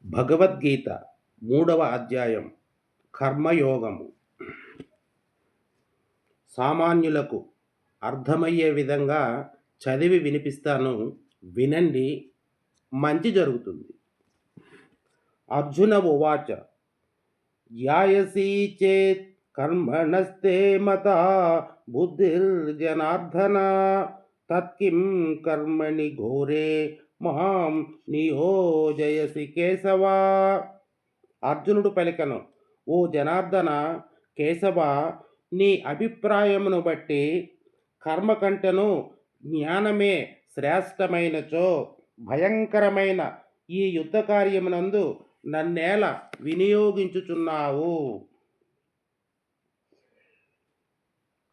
భగవద్గీత 3వ అధ్యాయం కర్మయోగము. సామాన్యులకు అర్థమయ్యే విధంగా చదివి వినిపిస్తాను, వినండి, మంచి జరుగుతుంది. అర్జున ఉవాచ ధ్యాయసి చేత్ కర్మణస్తే మతా బుద్ధిర్జనార్దన తత్కిం కర్మణి ఘోరే మాం నియోజయసి కేశవా. అర్జునుడు పలికెను, ఓ జనార్దన, కేశవ, నీ అభిప్రాయమును బట్టి కర్మ కంటెను జ్ఞానమే శ్రేష్టమైనచో భయంకరమైన ఈ యుద్ధ కార్యమునందు నన్నేల వినియోగించుచున్నావు.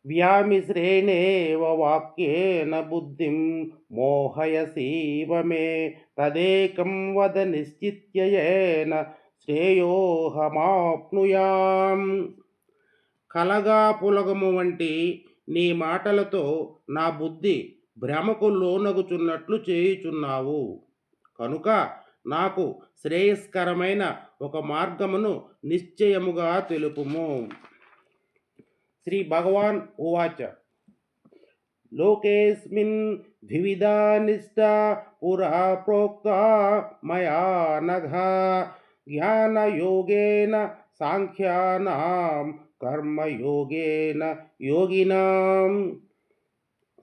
వ్యామిశ్రేణేవ వాక్యేన బుద్ధిం మోహయసీవ మే తదేకం వద నిశ్చిత్యేన శ్రేయోహమాప్నుయాం. కలగా పులగము వంటి నీ మాటలతో నా బుద్ధి భ్రమకు లోనగుచున్నట్లు చేయుచున్నావు. కనుక నాకు శ్రేయస్కరమైన ఒక మార్గమును నిశ్చయముగా తెలుపుము. శ్రీ భగవాన్ ఉవాచ లోకేస్మిన్ ద్వివిధా నిష్టా పురా ప్రోక్తా మయా నఘ జ్ఞానయోగేన సాంఖ్యానాం కర్మయోగేన యోగినాం.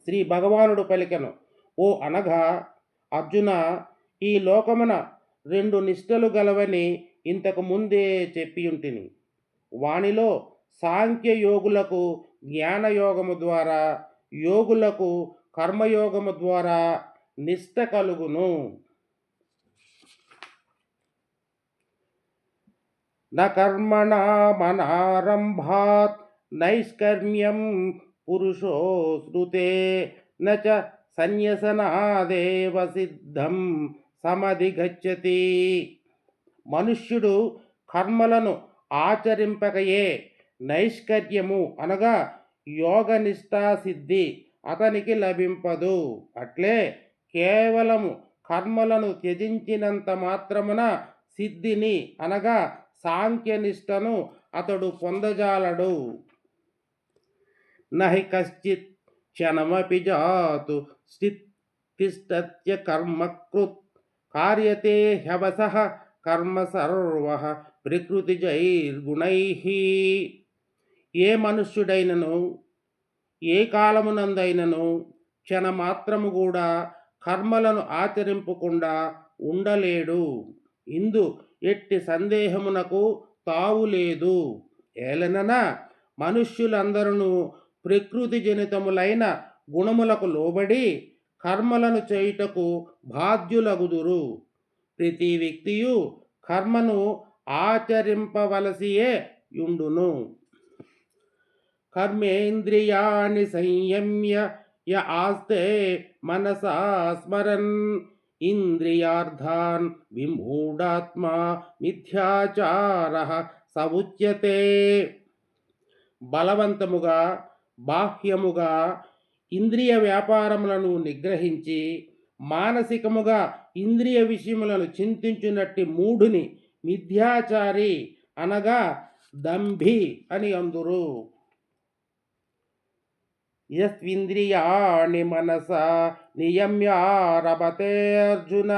శ్రీ భగవానుడు పలికెను, ఓ అనగా అర్జున, ఈ లోకమున 2 నిష్టలు గలవని ఇంతకు ముందే చెప్పియుంటిని. వానిలో సాంఖ్యయోగులకు జ్ఞానయోగము ద్వారా, యోగులకు కర్మయోగము ద్వారా నిష్ట కలుగును. న కర్మణా మనారంభాత్ నైష్కర్మ్యం పురుషో స్మృతే నచ సన్యసనాదేవ సిద్ధం సమధిగచ్చతి. మనుష్యుడు కర్మలను ఆచరింపకయే నైష్కర్యము అనగా యోగనిష్టా సిద్ధి అతనికి లభింపదు. అట్లే కేవలము కర్మలను త్యజించినంత మాత్రమున సిద్ధిని అనగా సాంఖ్యనిష్టను అతడు పొందజాలడు. నహి కశ్చిత్ క్షణమపి జాతు తిష్టత్య కర్మకృత్ కార్యతే హ్యవసః కర్మ సర్వః ప్రకృతిజైర్గుణైః. ఏ మనుష్యుడైనను ఏ కాలమునందైనను క్షణమాత్రము కూడా కర్మలను ఆచరింపకుండా ఉండలేడు. ఇందు ఎట్టి సందేహమునకు తావులేదు. ఏలనన మనుష్యులందరూ ప్రకృతి జనితములైన గుణములకు లోబడి కర్మలను చేయుటకు బాధ్యులగుదురు. ప్రతి వ్యక్తియు కర్మను ఆచరింపవలసియే యుండును. కర్మేంద్రియాణి సంయమ్య య ఆస్తే మనసా స్మరన్ ఇంద్రియార్థాన్ విమూఢాత్మా మిథ్యాచారః స ఉచ్యతే. బలవంతముగా బాహ్యముగా ఇంద్రియ వ్యాపారములను నిగ్రహించి మానసికముగా ఇంద్రియ విషయములను చింతించునట్టి మూఢుని మిథ్యాచారి అనగా దంభి అని అందురు. యస్వింద్రియాణి మనసా నియమ్యారభతే అర్జున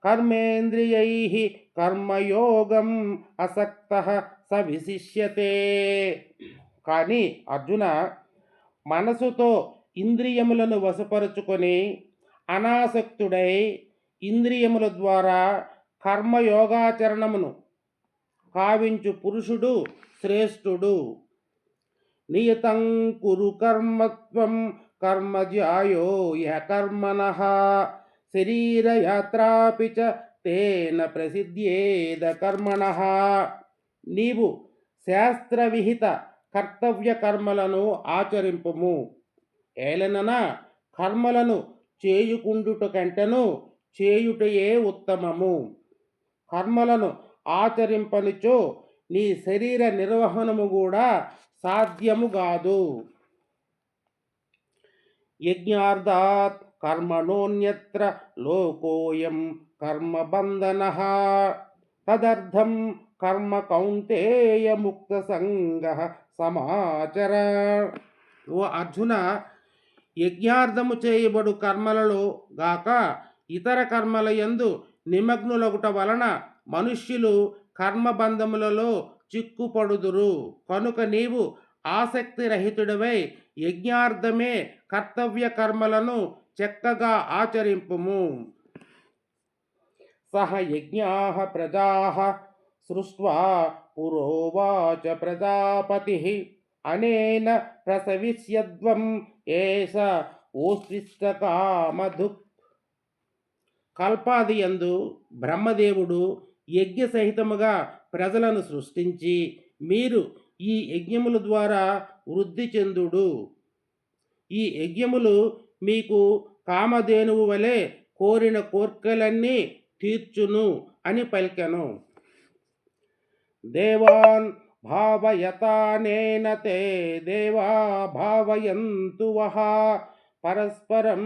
కర్మేంద్రియైః కర్మయోగం అసక్తః స విశిష్యతే. కానీ అర్జున, మనసుతో ఇంద్రియములను వశపరుచుకొని అనాసక్తుడై ఇంద్రియముల ద్వారా కర్మయోగాచరణమును కావించు పురుషుడు శ్రేష్ఠుడు. నియతం కురు కర్మత్వం కర్మజ్యాయో యః కర్మణః శరీరయాత్రాపి చ తేన ప్రసిద్ధ్యేద కర్మణః. నీవు శాస్త్రవిహిత కర్తవ్య కర్మలను ఆచరింపుము. ఏలనన కర్మలను చేయుకుండుట కంటెను చేయుటయే ఉత్తమము. కర్మలను ఆచరింపనిచో నీ శరీర నిర్వహణము కూడా సాధ్యము కాదు. యజ్ఞార్థాత్ కర్మణోన్యత్ర లోకోయం కర్మబంధనః తదర్థం కర్మ కౌంతేయ ముక్త సంగ సమాచర. ఓ అర్జున, యజ్ఞార్థము చేయబడు కర్మలలో గాక ఇతర కర్మల యందు నిమగ్నులగుట వలన మనుష్యులు కర్మబంధములలో చిక్కుపడుదురు. కనుక నీవు ఆసక్తి రహితుడవై యజ్ఞార్థమే కర్తవ్య కర్మలను చక్కగా ఆచరింపుము. సహ యజ్ఞాః ప్రజాః సృష్ట్వా పురోవాచ ప్రజాపతి అనేన ప్రసవిష్యద్వం ఏష ఓస్విష్ట కామధుక్. కల్పాదియందు బ్రహ్మదేవుడు యజ్ఞ సహితముగా ప్రజలను సృష్టించి మీరు ఈ యజ్ఞముల ద్వారా వృద్ధి చెందుడు. ఈ యజ్ఞములు మీకు కామధేనువు వలె కోరిన కోర్కెలన్నీ తీర్చును అని పలికెను. దేవాన్ భావయతానేన తే దేవా భావయంతు వః పరస్పరం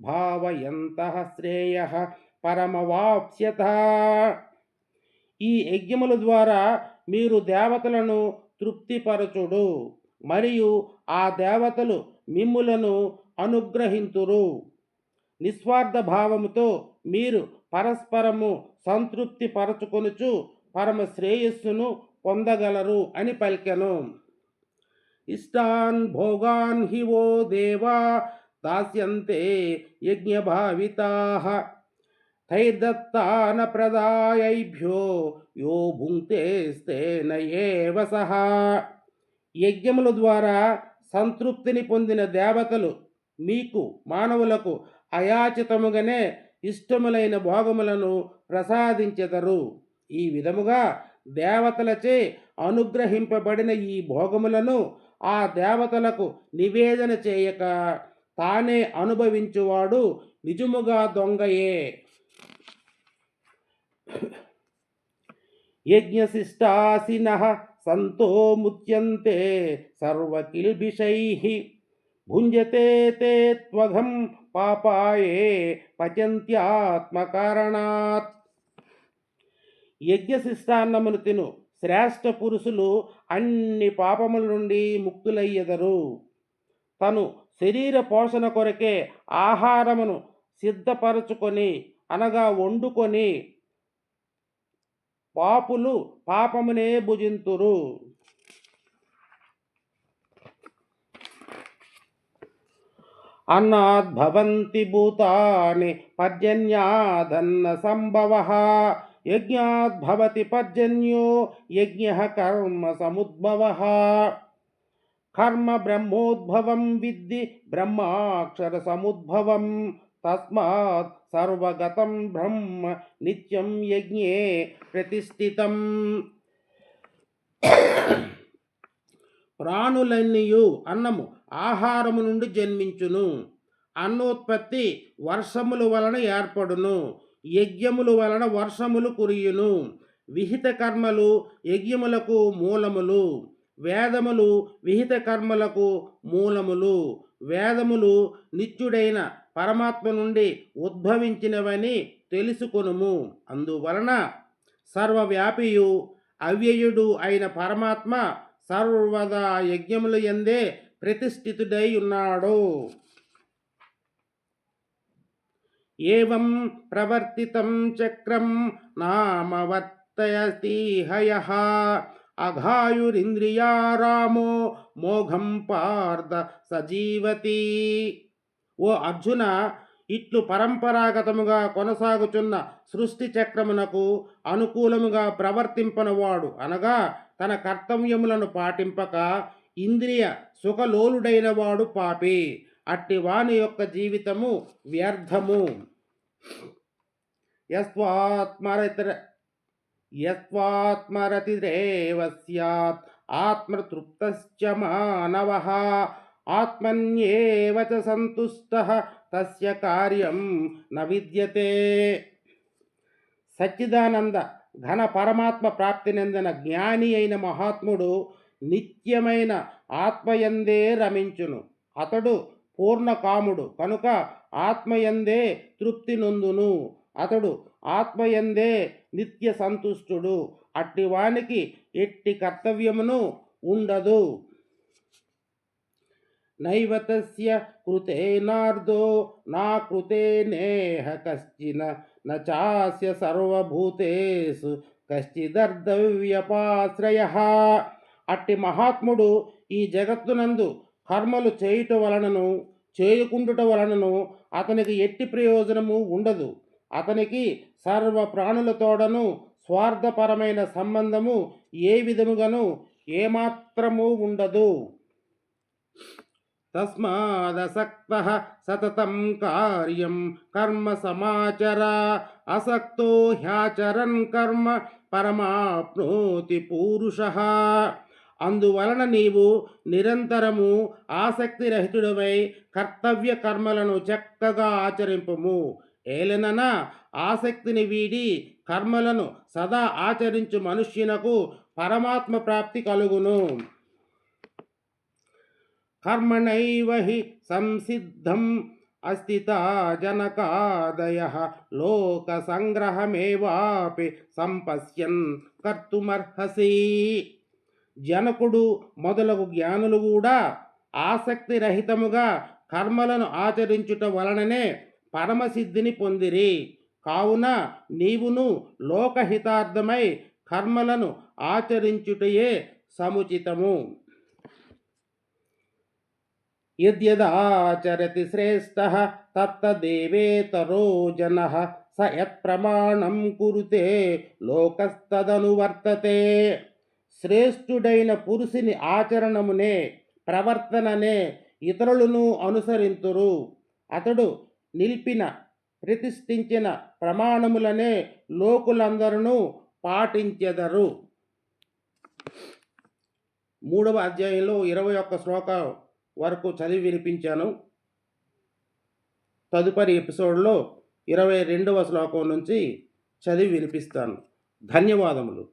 భావయంతః శ్రేయః పరమవాప్స్యత. ఈ యజ్ఞముల ద్వారా మీరు దేవతలను తృప్తిపరచుడు మరియు ఆ దేవతలు మిమ్ములను అనుగ్రహింతురు. నిస్వార్థ భావముతో మీరు పరస్పరము సంతృప్తి పరచుకొనుచు పరమ శ్రేయస్సును పొందగలరు అని పలికెను. ఇష్టాన్ భోగాన్ హి వో దేవా దాస్యంతే యజ్ఞభావితాః తైర్దత్తాన ప్రదాయైభ్యో యో భుంక్తేస్తేన ఏవ సహ. యజ్ఞముల ద్వారా సంతృప్తిని పొందిన దేవతలు మీకు మానవులకు అయాచితముగానే ఇష్టములైన భోగములను ప్రసాదించెదరు. ఈ విధముగా దేవతలచే అనుగ్రహింపబడిన ఈ భోగములను ఆ దేవతలకు నివేదన చేయక తానే అనుభవించువాడు నిజముగా దొంగయే. యజ్ఞశిష్టాసినః సంతో ముచ్యంతే సర్వకిల్బిషైః భుంజతే తే త్వఘం పాపాయే పచంత్యాత్మకారణాత్. యజ్ఞశిష్టాన్నమును తిను శ్రేష్ఠ పురుషులు అన్ని పాపముల నుండి ముక్తులయ్యెదరు. తను శరీర పోషణ కొరకే ఆహారమును సిద్ధపరచుకొని అనగా వండుకొని పాపులు పాపమునే భుజింతురు. అన్నాద్భవంతి భూతాని పర్జన్యాదన్న సంభవః యజ్ఞాద్భవతి పర్జన్యో యజ్ఞః కర్మ సముద్భవః. కర్మ బ్రహ్మోద్భవం విద్ధి బ్రహ్మాక్షర సముద్భవం తస్మాత్ సర్వగతం బ్రహ్మ నిత్యం యజ్ఞే ప్రతిష్ఠితం. ప్రాణులన్నీయు అన్నము ఆహారము నుండి జన్మించును. అన్నోత్పత్తి వర్షముల వలన ఏర్పడును. యజ్ఞముల వలన వర్షములు కురియును. విహిత కర్మలు యజ్ఞములకు మూలములు. వేదములు విహిత కర్మలకు మూలములు. వేదములు నిత్యుడైన పరమాత్మ నుండి ఉద్భవించినవని తెలుసుకొనుము. అందువలన సర్వవ్యాపియు అవ్యయుడు అయిన పరమాత్మ సర్వదా యజ్ఞముల యందే ప్రతిష్ఠితుడై ఉన్నాడు. ఏవం ప్రవర్తితం చక్రం నామవర్తయతి హయః అఘాయురింద్రియారామో మోఘం పార్థ సజీవతి. ఓ అర్జున, ఇట్లు పరంపరాగతముగా కొనసాగుచున్న సృష్టి చక్రమునకు అనుకూలముగా ప్రవర్తింపనవాడు అనగా తన కర్తవ్యములను పాటింపక ఇంద్రియ సుఖలోలుడైన వాడు పాపి. అట్టి వాని యొక్క జీవితము వ్యర్థము. యస్వాత్మరతిరేవ స్యాత్ ఆత్మతృప్తశ్చ మానవః ఆత్మన్యేవ చ సంతుష్టః తస్య కార్యం న విద్యతే. సచ్చిదానంద ఘన పరమాత్మ ప్రాప్తినందన జ్ఞాని అయిన మహాత్ముడు నిత్యమైన ఆత్మయందే రమించును. అతడు పూర్ణకాముడు కనుక ఆత్మయందే తృప్తి నొందును. అతడు ఆత్మయందే నిత్య సంతుష్టుడు. అట్టివానికి ఎట్టి కర్తవ్యమును ఉండదు. నైవ తస్య కృతేనార్దో నా కృతేనేహ కశ్చిన నాస్య సర్వభూతేషు కశ్చిదర్ధవ్యపాశ్రయః. అట్టి మహాత్ముడు ఈ జగత్తునందు కర్మలు చేయుట వలనను చేయకుండుట వలనను అతనికి ఎట్టి ప్రయోజనము ఉండదు. అతనికి సర్వ ప్రాణులతోడను స్వార్థపరమైన సంబంధము ఏ విధముగాను ఏమాత్రము ఉండదు. తస్మాదసక్తః సతతం కార్యం కర్మ సమాచర అసక్తో హ్యాచరన్ కర్మ పరమాప్నోతి పూరుషః. అందువలన నీవు నిరంతరము ఆసక్తిరహితుడవై కర్తవ్య కర్మలను చక్కగా ఆచరింపుము. ఏలనన ఆసక్తిని వీడి కర్మలను సదా ఆచరించు మనుష్యునకు పరమాత్మ ప్రాప్తి కలుగును. కర్మణైవ హి సంసిద్ధం అస్థితా జనకాదయః లోక సంగ్రహమేవాపి సంపశ్యన్ కర్తుమర్హసి. జనకుడు మొదలగు జ్ఞానులు కూడా ఆసక్తి రహితముగా కర్మలను ఆచరించుట వలననే పరమసిద్ధిని పొందిరి. కావున నీవును లోకహితార్థమై కర్మలను ఆచరించుటయే సముచితము. యద్యదాచరతి శ్రేష్టః తత్తదేవేతరో జనః స యత్ప్రమాణం కురుతే లోకస్తదనువర్తతే. శ్రేష్ఠుడైన పురుషుని ఆచరణమునే ప్రవర్తననే ఇతరులను అనుసరింతురు. అతడు నిలిపిన ప్రతిష్ఠించిన ప్రమాణములనే లోకులందరూ పాటించెదరు. 3వ అధ్యాయంలో 21 శ్లోకం వరకు చదివి వినిపించాను. తదుపరి ఎపిసోడ్లో 22వ శ్లోకం నుంచి చదివి వినిపిస్తాను. ధన్యవాదములు.